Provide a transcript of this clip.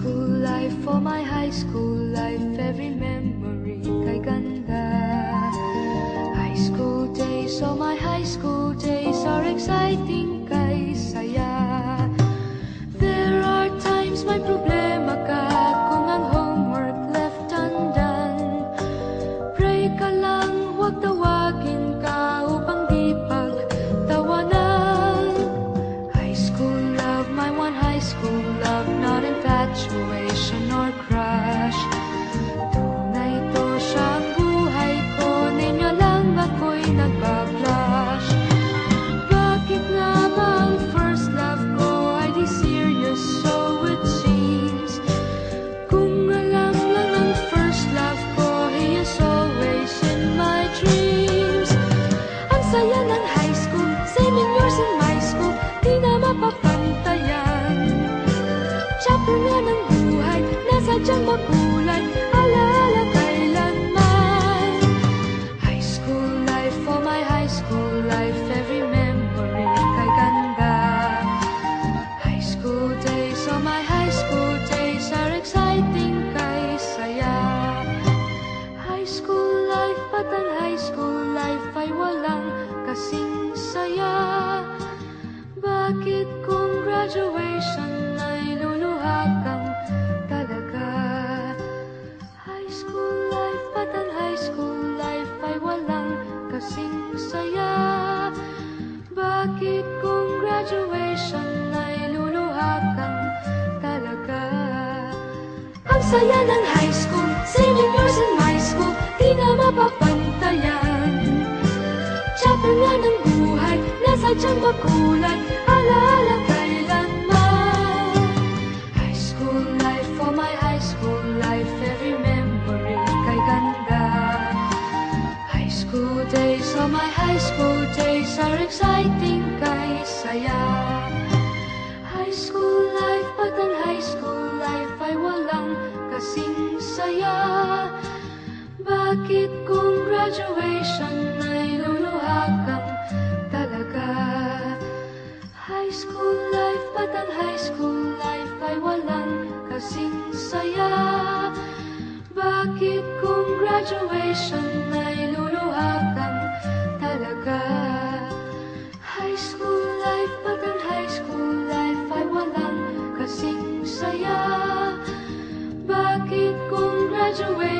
school life, for my high school life, every memory kay ganda. High school days, oh my high school days are exciting kay saya. There are times may problema ka kung ang homework left undone. Pray ka lang, huwag tawagin ka upang di pagtawanan. High school love, my one high school love, not infatuation or crush. Tunay to siyang buhay ko, ninyo lang ako'y nagbablush. Bakit nga ba ang first love ko ay di serious, so it seems? Kung alam lang ang first love ko, he is always in my dreams. Ang saya ng high school, same years in my school, di na mapapantayan. Chapter nga ng buhay, nasadyang makulay, alaala kailanman. High school life, for my high school life, every memory kay ganda. High school days, oh my high school days are exciting kay saya. High school life, but ang high school life ay walang kasing saya. Bakit kung graduation ay luluha kang talaga? High school life, but ang high school life ay walang kasing saya. Bakit kung graduation ay luluha kang talaga? Ang saya ng high school, same years in my school, di na mapapantayan. Chapter nga ng buhay, nasadyang makulay, alaala kailanman. High school life, for my high school life, every memory kay ganda. High school days, oh my high school days are exciting kay saya. High school life, but ang high school life ay walang kasing saya. Bakit kung graduation ay luluha kang talaga? High school life, but ang high school life ay walang kasing saya. Bakit kung graduation ay luluha kang talaga? High school life, but ang high school life ay walang kasing saya. Bakit kung graduation